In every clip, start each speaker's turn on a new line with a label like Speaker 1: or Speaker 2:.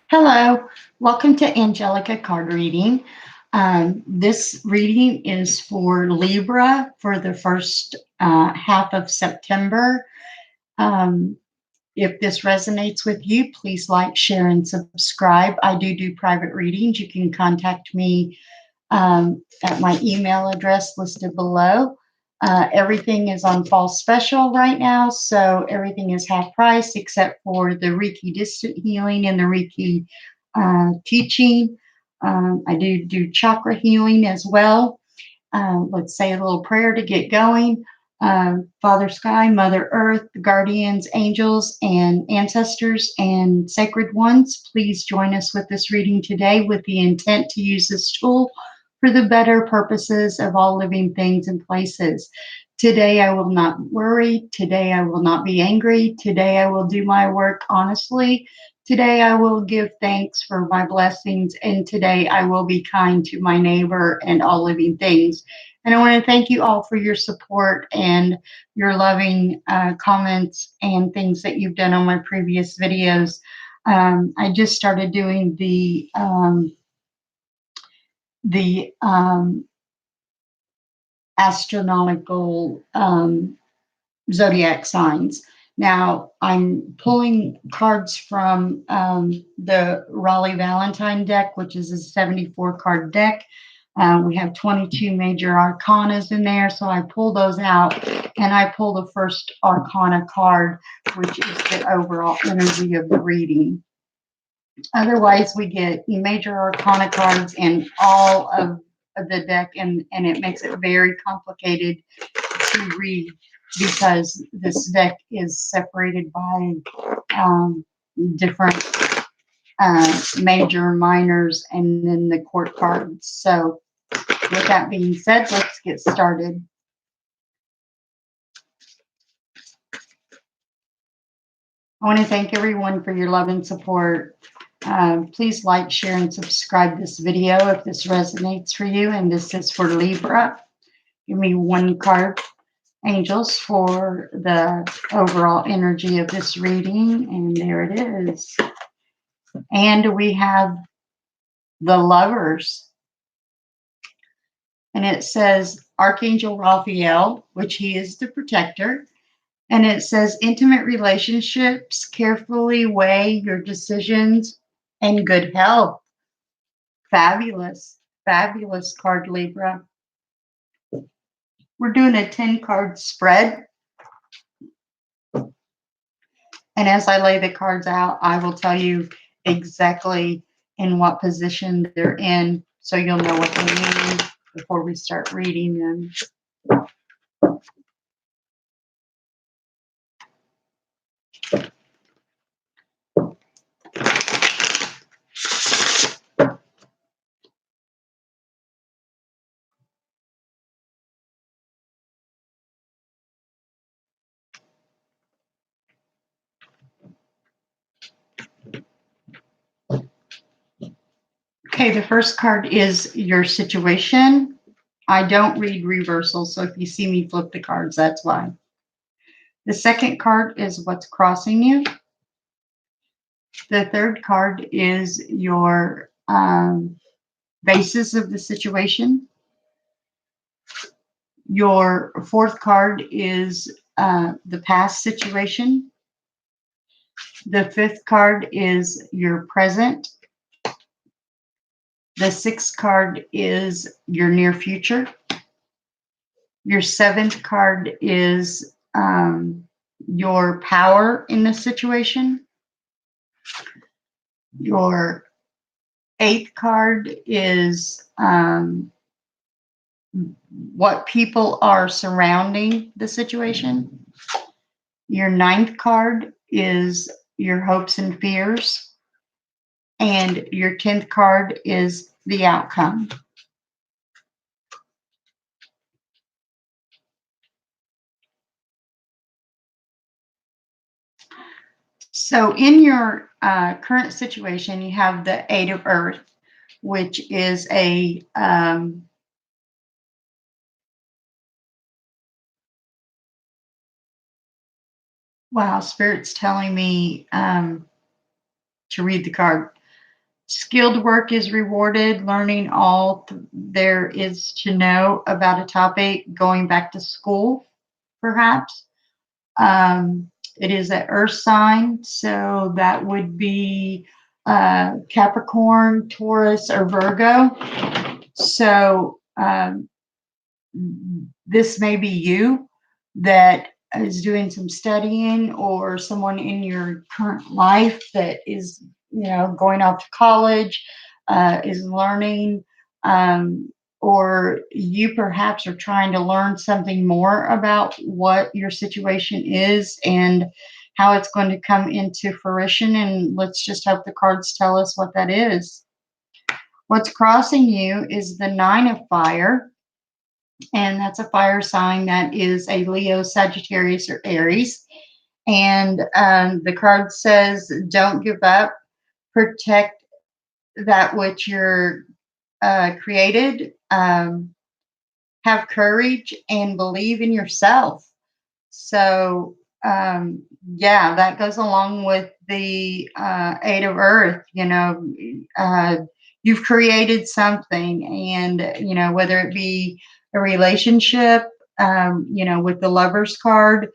Speaker 1: Hello, welcome to Angelica card reading. This reading is for Libra for the first half of September. Um, if this resonates with you, please like, share, and subscribe. I do private readings. You can contact me at my email address listed below. Everything is on fall special right now, so everything is half price except for the Reiki distant healing and the Reiki teaching. I do chakra healing as well. Let's say a little prayer to get going. Father Sky, Mother Earth, the guardians, angels, and ancestors and sacred ones, please join us with this reading today with the intent to use this tool for the better purposes of all living things and places. Today I will not worry. Today I will not be angry. Today I will do my work honestly. Today I will give thanks for my blessings. And today I will be kind to my neighbor and all living things. And I want to thank you all for your support and your loving comments and things that you've done on my previous videos. I just started doing the astronomical zodiac signs. Now I'm pulling cards from the Raleigh Valentine deck, which is a 74 card deck. We have 22 major arcanas in there, so I pull those out and I pull the first arcana card, which is the overall energy of the reading. Otherwise, we get major arcana cards in all of the deck, and it makes it very complicated to read because this deck is separated by different major, minors, and then the court cards. So with that being said, let's get started. I want to thank everyone for your love and support. Please like, share, and subscribe this video if this resonates for you. And this is for Libra. Give me one card, angels, for the overall energy of this reading. And there it is. And we have the Lovers. And it says Archangel Raphael, which he is the protector. And it says intimate relationships, carefully weigh your decisions, and good health. Fabulous, fabulous card, Libra. We're doing a 10 card spread. And as I lay the cards out, I will tell you exactly in what position they're in, so you'll know what they mean before we start reading them. Okay, the first card is your situation. I don't read reversals, so if you see me flip the cards, that's why. The second card is what's crossing you. The third card is your basis of the situation. Your fourth card is the past situation. The fifth card is your present. The sixth card is your near future. Your seventh card is your power in the situation. Your eighth card is what people are surrounding the situation. Your ninth card is your hopes and fears. And your 10th card is the outcome. So in your current situation, you have the Eight of Earth, which is a Wow, Spirit's telling me to read the card. Skilled work is rewarded, learning all there is to know about a topic, going back to school, perhaps. It is an earth sign, so that would be Capricorn, Taurus, or Virgo. So this may be you that is doing some studying, or someone in your current life that is, going off to college, is learning, um, or you perhaps are trying to learn something more about what your situation is and how it's going to come into fruition. And let's just hope the cards tell us what that is. What's crossing you is the Nine of Fire, and that's a fire sign that is a Leo, Sagittarius, or Aries. And the card says, don't give up, protect that which you're created, have courage, and believe in yourself. So, yeah, that goes along with the Eight of Earth. Uh, you've created something, and, whether it be a relationship, with the Lover's card,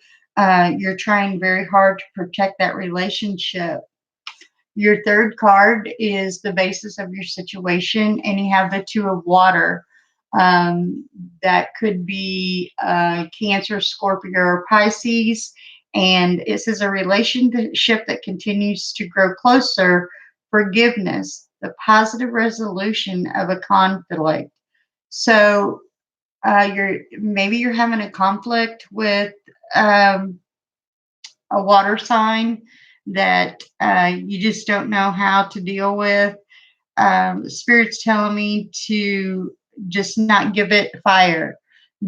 Speaker 1: you're trying very hard to protect that relationship. Your third card is the basis of your situation, and you have the Two of Water. Um, that could be Cancer, Scorpio, or Pisces. And this is a relationship that continues to grow closer, forgiveness, the positive resolution of a conflict. So you're having a conflict with um, a water sign that you just don't know how to deal with. Spirit's telling me to just not give it fire.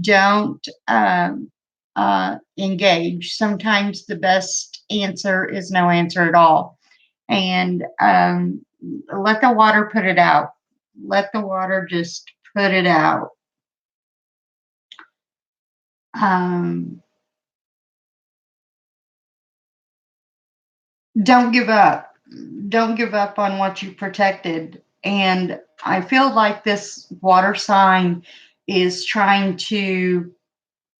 Speaker 1: Don't engage. Sometimes the best answer is no answer at all. And let the water put it out. Let the water just put it out. Um, don't give up. Don't give up on what you protected. And I feel like this water sign is trying to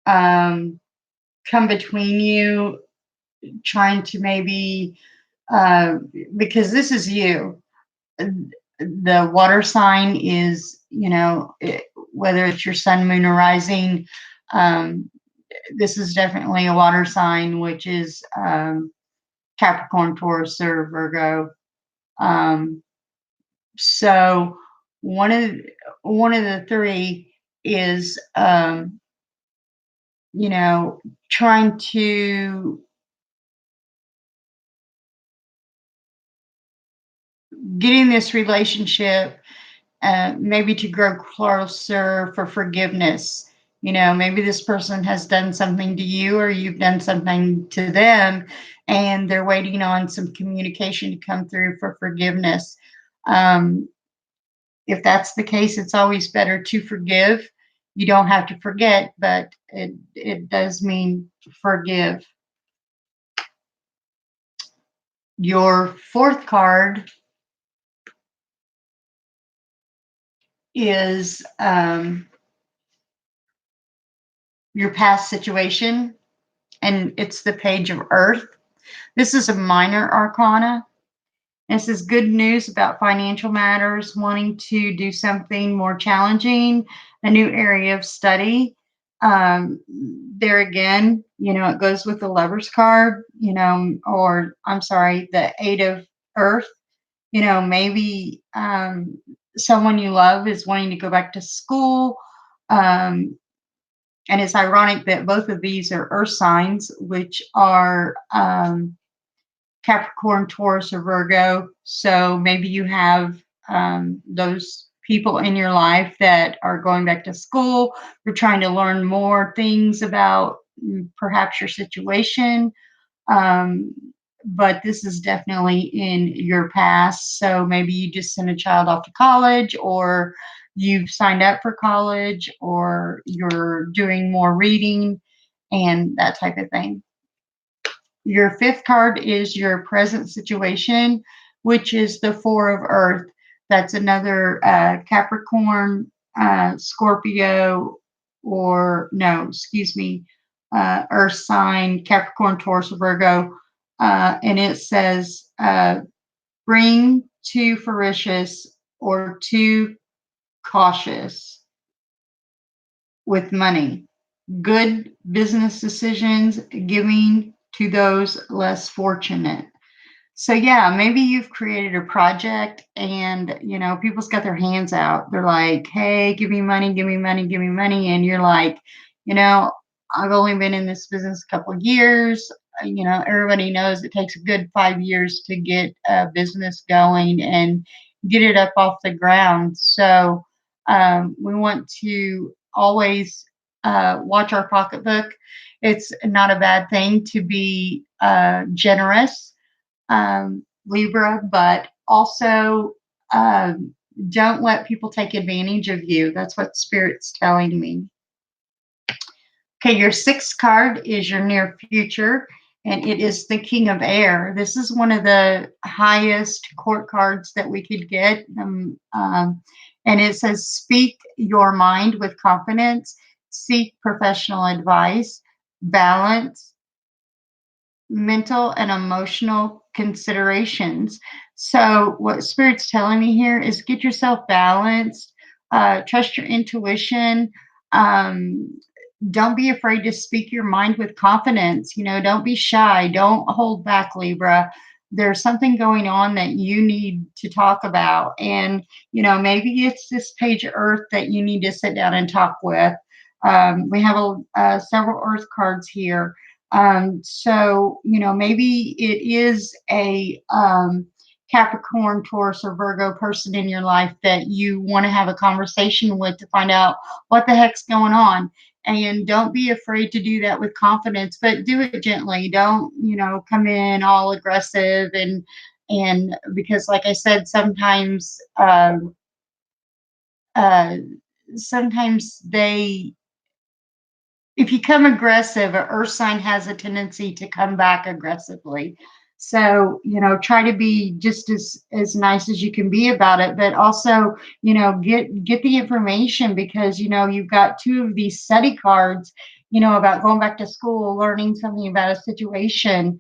Speaker 1: um, come between you, trying to maybe, uh, because this is you. The water sign is, whether it's your sun, moon, or rising, um, this is definitely a water sign, which is Capricorn, Taurus, or Virgo. Um, so one of one of the three is, trying to get in this relationship, maybe to grow closer, for forgiveness. Maybe this person has done something to you, or you've done something to them, and they're waiting on some communication to come through for forgiveness. Um, if that's the case, it's always better to forgive. You don't have to forget, but it does mean forgive. Your fourth card is your past situation, and it's the Page of Earth. This is a minor arcana. This is good news about financial matters, wanting to do something more challenging, a new area of study. There again, it goes with the Lover's card, or I'm sorry, the Eight of Earth. Maybe someone you love is wanting to go back to school. Um, and it's ironic that both of these are earth signs, which are Capricorn, Taurus, or Virgo. So maybe you have those people in your life that are going back to school. You're trying to learn more things about perhaps your situation. Um, but this is definitely in your past. So maybe you just sent a child off to college, or you've signed up for college, or you're doing more reading and that type of thing. Your fifth card is your present situation, which is the Four of Earth. That's another Capricorn, Scorpio, or no, excuse me, Earth sign, Capricorn, Taurus, or Virgo. And it says, bring too ferocious or too cautious with money. Good business decisions, giving to those less fortunate. So yeah, maybe you've created a project and people's got their hands out. They're like, "Hey, give me money, give me money, give me money." And you're like, you know, "I've only been in this business a couple of years." Everybody knows it takes a good 5 years to get a business going and get it up off the ground. So we want to always watch our pocketbook. It's not a bad thing to be generous, Libra, but also don't let people take advantage of you. That's what Spirit's telling me. Okay, your sixth card is your near future, and it is the King of Air. This is one of the highest court cards that we could get. And it says, speak your mind with confidence, seek professional advice, balance mental and emotional considerations. So, what Spirit's telling me here is get yourself balanced, trust your intuition. Um, don't be afraid to speak your mind with confidence. Don't be shy. Don't hold back, Libra. There's something going on that you need to talk about. And, maybe it's this page of Earth that you need to sit down and talk with. We have several Earth cards here. So, maybe it is a Capricorn, Taurus, or Virgo person in your life that you want to have a conversation with to find out what the heck's going on. And don't be afraid to do that with confidence, but do it gently. Don't, come in all aggressive and because, like I said, uh, sometimes they if you come aggressive, an earth sign has a tendency to come back aggressively. So, try to be just as nice as you can be about it, but also, get the information because, you've got two of these study cards, about going back to school, learning something about a situation.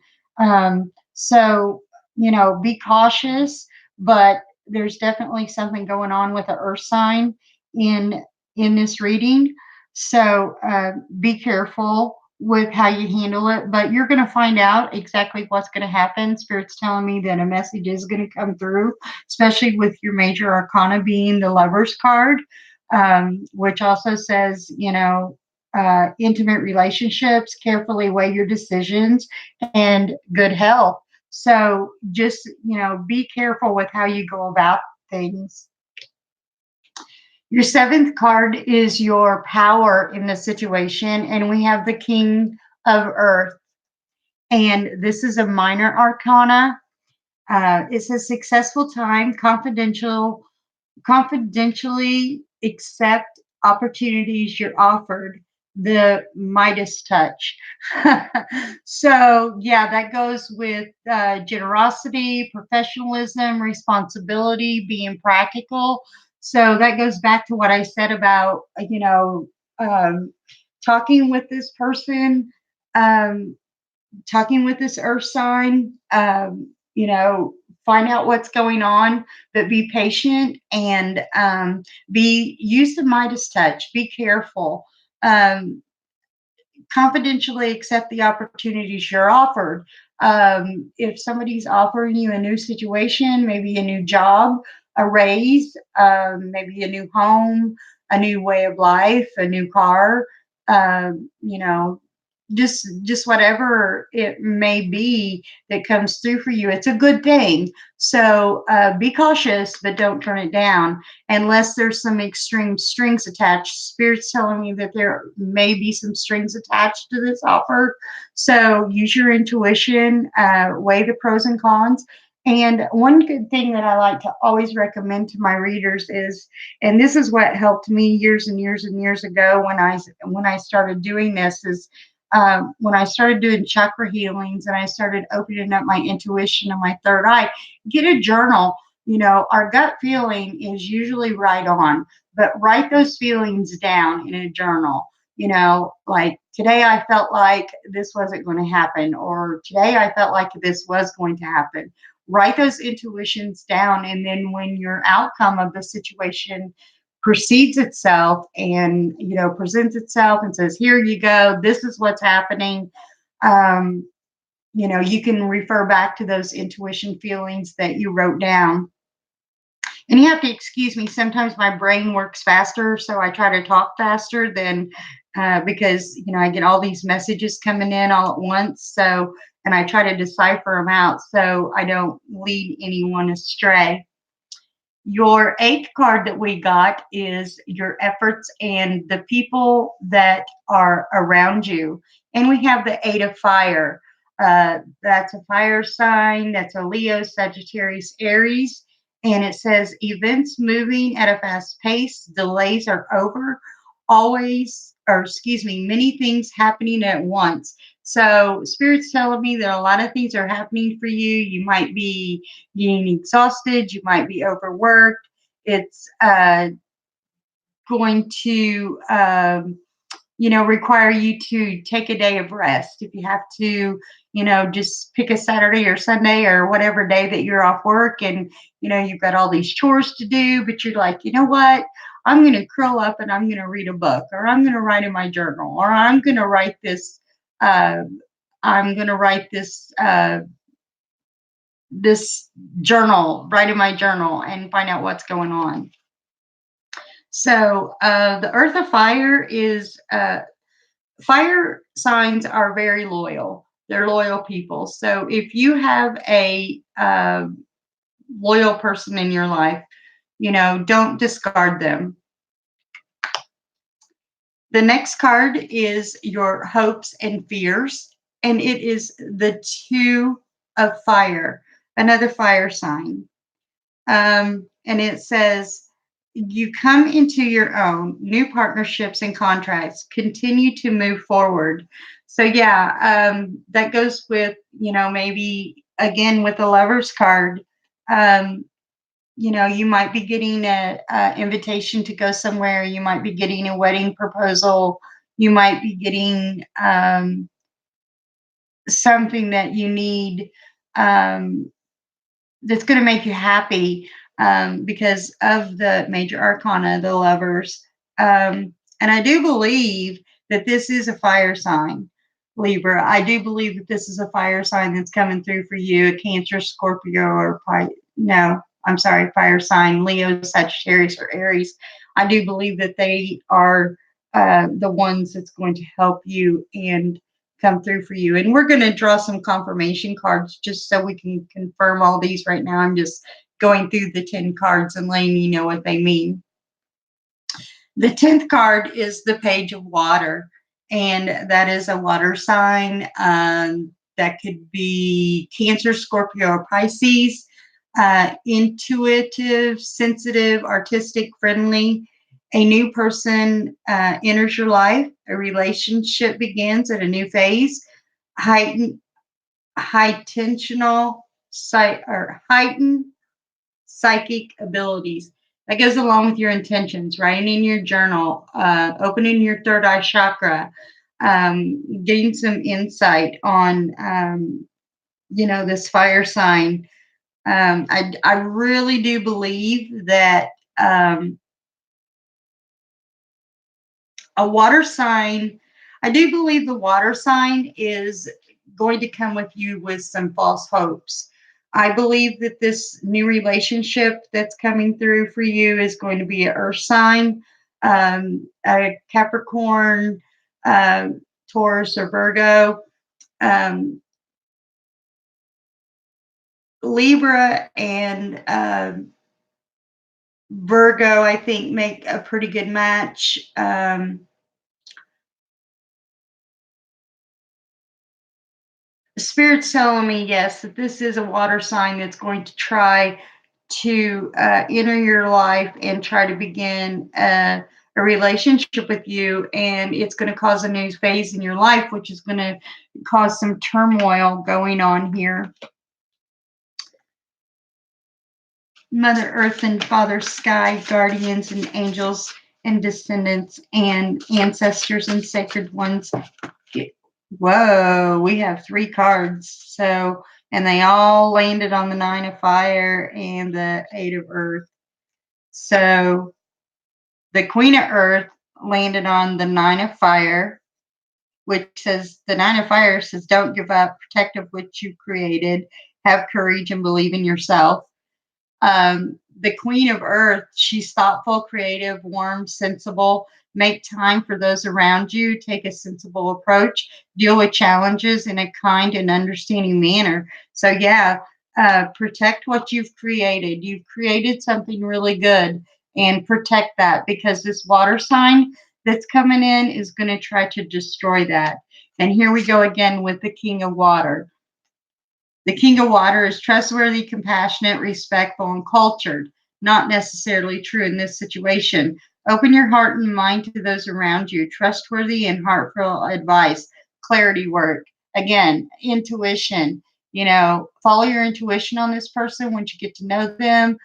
Speaker 1: So, be cautious, but there's definitely something going on with the earth sign in in this reading. So be careful with how you handle it, but you're going to find out exactly what's going to happen. Spirit's telling me that a message is going to come through, especially with your major arcana being the Lover's card, which also says, intimate relationships, carefully weigh your decisions, and good health. So just, be careful with how you go about things. Your seventh card is your power in the situation, and we have the King of Earth. And this is a minor arcana. It says successful time, confidentially accept opportunities you're offered. The Midas touch. So, yeah, that goes with generosity, professionalism, responsibility, being practical. So, that goes back to what I said about, um, talking with this person, um, talking with this earth sign, find out what's going on, but be patient and use the Midas touch. Be careful. Um, Confidentially accept the opportunities you're offered. If somebody's offering you a new situation, maybe a new job, a raise, maybe a new home, a new way of life, a new car, um, you know, just whatever it may be that comes through for you, it's a good thing. So be cautious, but don't turn it down unless there's some extreme strings attached. Spirit's telling me that there may be some strings attached to this offer. So use your intuition, weigh the pros and cons. And one good thing that I like to always recommend to my readers is, and this is what helped me years and years and years ago when I started doing this, is when I started doing chakra healings and I started opening up my intuition and my third eye, get a journal. Our gut feeling is usually right on, but write those feelings down in a journal. Like today I felt like this wasn't going to happen, or today I felt like this was going to happen. Write those intuitions down, and then when your outcome of the situation precedes itself and presents itself and says, here you go, this is what's happening, um, you can refer back to those intuition feelings that you wrote down. And you have to excuse me, sometimes my brain works faster, so I try to talk faster than because I get all these messages coming in all at once, so and I try to decipher them out so I don't lead anyone astray. Your eighth card that we got is your efforts and the people that are around you. And we have the Eight of Fire. That's a fire sign. That's a Leo, Sagittarius, Aries. And it says events moving at a fast pace, delays are over, always, or excuse me, many things happening at once. So, Spirit's telling me that a lot of things are happening for you. You might be getting exhausted, you might be overworked. It's going to require you to take a day of rest. If you have to, just pick a Saturday or Sunday or whatever day that you're off work, and you've got all these chores to do, but you're like, you know what, I'm going to curl up and I'm going to read a book, or I'm going to write in my journal, or I'm going to write this uh, I'm going to write this journal, write in my journal, and find out what's going on. So the Earth of Fire is fire signs are very loyal. They're loyal people. So if you have a loyal person in your life, don't discard them. The next card is your hopes and fears, and it is the Two of Fire, another fire sign. And it says, you come into your own new partnerships and contracts, continue to move forward. So, yeah, that goes with, maybe again with the Lover's card. You might be getting a invitation to go somewhere. You might be getting a wedding proposal. You might be getting something that you need. That's going to make you happy because of the major arcana, the Lovers. And I do believe that this is a fire sign, Libra. I do believe that this is a fire sign that's coming through for you, a Cancer, Scorpio, or no, I'm sorry, fire sign, Leo, Sagittarius, or Aries. I do believe that they are the ones that's going to help you and come through for you. And we're going to draw some confirmation cards just so we can confirm all these right now. I'm just going through the 10 cards and letting you know what they mean. The 10th card is the Page of Water, and that is a water sign. That could be Cancer, Scorpio, or Pisces. Intuitive, sensitive, artistic, friendly. A new person enters your life. A relationship begins at a new phase. Heightened, heightened psychic abilities. That goes along with your intentions, writing in your journal, opening your third eye chakra, getting some insight on, this fire sign. I really do believe that a water sign, I do believe the water sign is going to come with you with some false hopes. I believe that this new relationship that's coming through for you is going to be an earth sign, a Capricorn, Taurus, or Virgo. Libra and Virgo, I think, make a pretty good match. Spirit's telling me, yes, that this is a water sign that's going to try to enter your life and try to begin a a relationship with you, and it's going to cause a new phase in your life, which is going to cause some turmoil going on here. Mother Earth and Father Sky, guardians and angels and descendants and ancestors and sacred ones. Whoa, we have 3 cards. So, and they all landed on the 9 of fire and the 8 of earth. So the Queen of Earth landed on the 9 of fire, which says the 9 of fire says, don't give up, protect of what you created, have courage and believe in yourself. The Queen of Earth, she's thoughtful, creative, warm, sensible. Make time for those around you. Take a sensible approach. Deal with challenges in a kind and understanding manner. So, yeah, protect what you've created. You've created something really good, and protect that, because this water sign that's coming in is going to try to destroy that. And here we go again with the King of Water. The King of Water is trustworthy, compassionate, respectful, and cultured. Not necessarily true in this situation. Open your heart and mind to those around you. Trustworthy and heartfelt advice. Clarity work. Again, intuition. Follow your intuition on this person once you get to know them.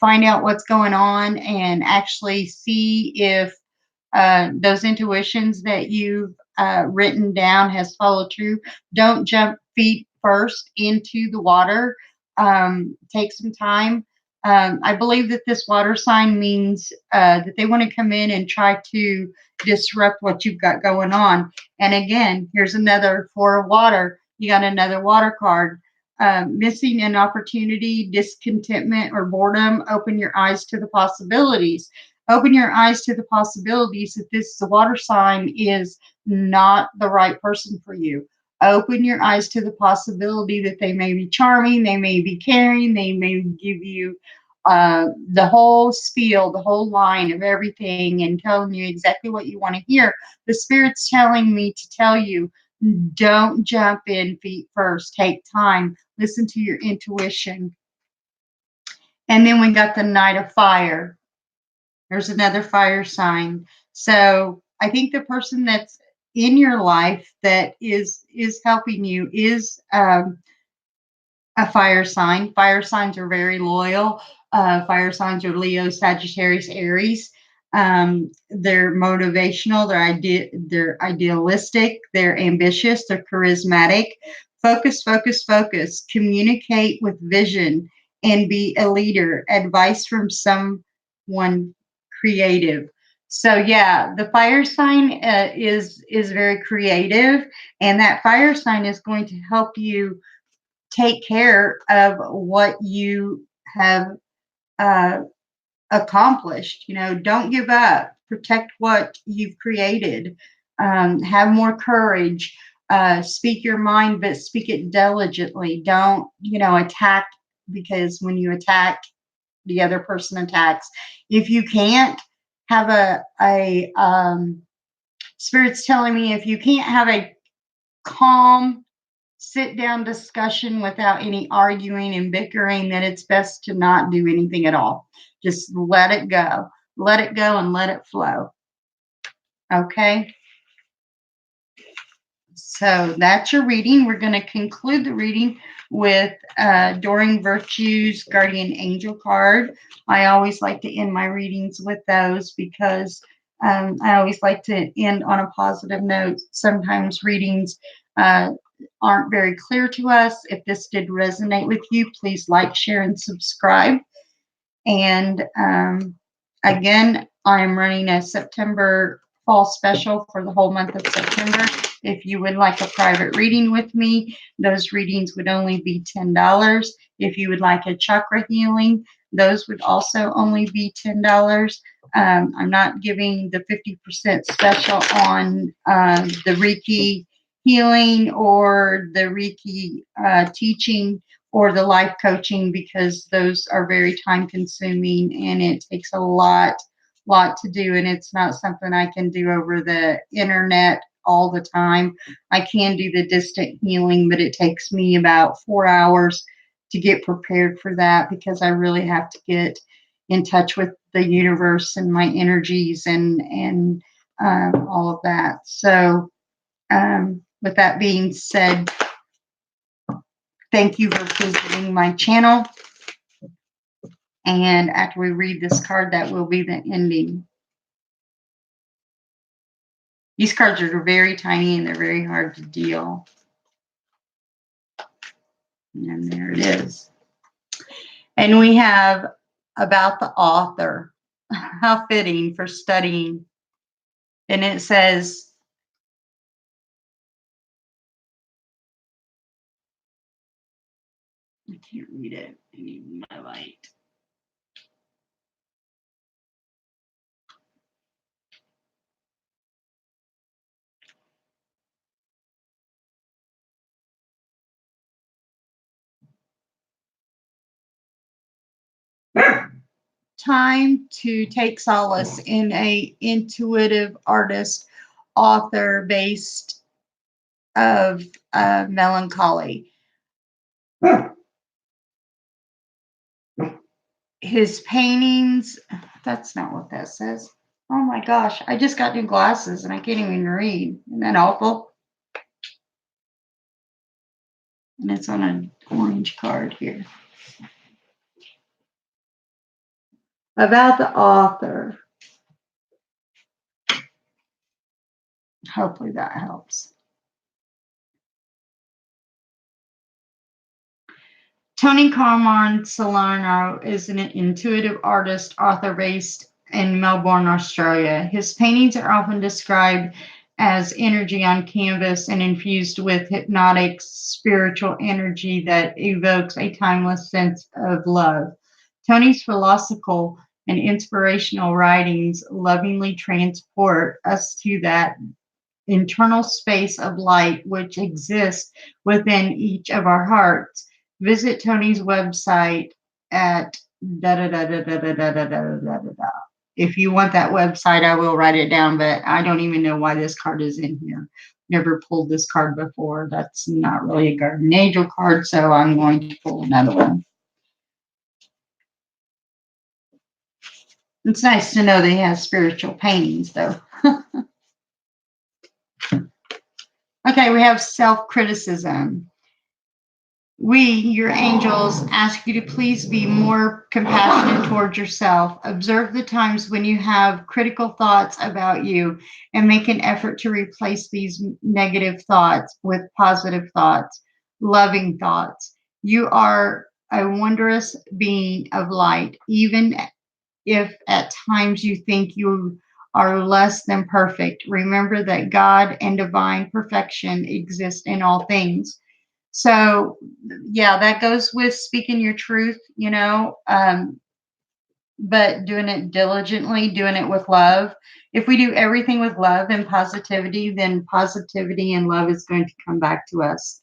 Speaker 1: Find out what's going on and actually see if those intuitions that you've written down has followed through. Don't jump feet first into the water. Take some time. I believe that this water sign means that they want to come in and try to disrupt what you've got going on. And again, here's another 4 of water. You got another water card. Missing an opportunity, discontentment, or boredom. Open your eyes to the possibilities. Open your eyes to the possibilities that this the water sign is not the right person for you. Open your eyes to the possibility that they may be charming, they may be caring, they may give you the whole spiel, the whole line of everything, and telling you exactly what you want to hear. The Spirit's telling me to tell you, don't jump in feet first. Take time. Listen to your intuition. And then we got the Knight of Fire. There's another fire sign. So I think the person that's in your life that is helping you is a fire sign. Fire signs are very loyal. Fire signs are Leo, Sagittarius, Aries. They're motivational. They're idealistic. They're ambitious. They're charismatic. Focus, focus, focus. Communicate with vision and be a leader. Advice from someone creative. So yeah, the fire sign is very creative, and that fire sign is going to help you take care of what you have uh, accomplished. Don't give up. Protect what you've created. Have more courage. Speak your mind, but speak it diligently. Don't, attack, because when you attack, the other person attacks. If you can't have Spirit's telling me, if you can't have a calm sit down discussion without any arguing and bickering, then it's best to not do anything at all. Just let it go. Let it go and let it flow. Okay. So that's your reading. We're going to conclude the reading with Adoring Virtues Guardian Angel card. I always like to end my readings with those because I always like to end on a positive note. Sometimes readings aren't very clear to us. If this did resonate with you, please like, share, and subscribe. And again, I'm running a September fall special for the whole month of September. If you would like a private reading with me, those readings would only be $10. If you would like a chakra healing, those would also only be $10. I'm not giving the 50% special on the Reiki healing or the Reiki teaching or the life coaching, because those are very time consuming and it takes a lot to do, and it's not something I can do over the internet all the time. I can do the distant healing, but it takes me about 4 hours to get prepared for that, because I really have to get in touch with the universe and my energies and all of that. So, with that being said, thank you for visiting my channel. And after we read this card, that will be the ending. These cards are very tiny and they're very hard to deal. And there it is. And we have about the author. How fitting for studying. And it says, I can't read it. I need my light. Time to take solace in a intuitive artist, author based of melancholy. His paintings, that's not what that says. Oh my gosh, I just got new glasses and I can't even read. Isn't that awful? And it's on an orange card here. About the author. Hopefully that helps. Tony Carmine Salerno is an intuitive artist, author based in Melbourne, Australia. His paintings are often described as energy on canvas and infused with hypnotic spiritual energy that evokes a timeless sense of love. Tony's philosophical and inspirational writings lovingly transport us to that internal space of light which exists within each of our hearts. Visit Tony's website at da da da da da da da da da da da. If you want that website, I will write it down, but I don't even know why this card is in here. Never pulled this card before. That's not really a guardian angel card, so I'm going to pull another one. It's nice to know they have spiritual paintings, though. Okay, we have self-criticism. We, your angels, ask you to please be more compassionate towards yourself. Observe the times when you have critical thoughts about you and make an effort to replace these negative thoughts with positive thoughts, loving thoughts. You are a wondrous being of light, even if at times you think you are less than perfect. Remember that God and divine perfection exist in all things. So, yeah, that goes with speaking your truth, but doing it diligently, doing it with love. If we do everything with love and positivity, then positivity and love is going to come back to us.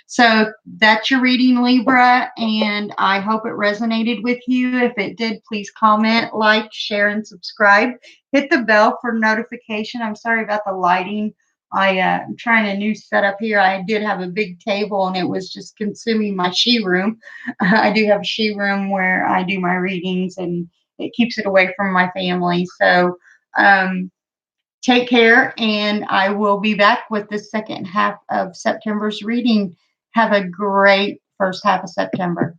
Speaker 1: So that's your reading, Libra, and I hope it resonated with you. If it did, please comment, like, share, and subscribe. Hit the bell for notification. I'm sorry about the lighting. I'm trying a new setup here. I did have a big table, and it was just consuming my she room. I do have a she room where I do my readings, and it keeps it away from my family. So, take care, and I will be back with the second half of September's reading. Have a great first half of September.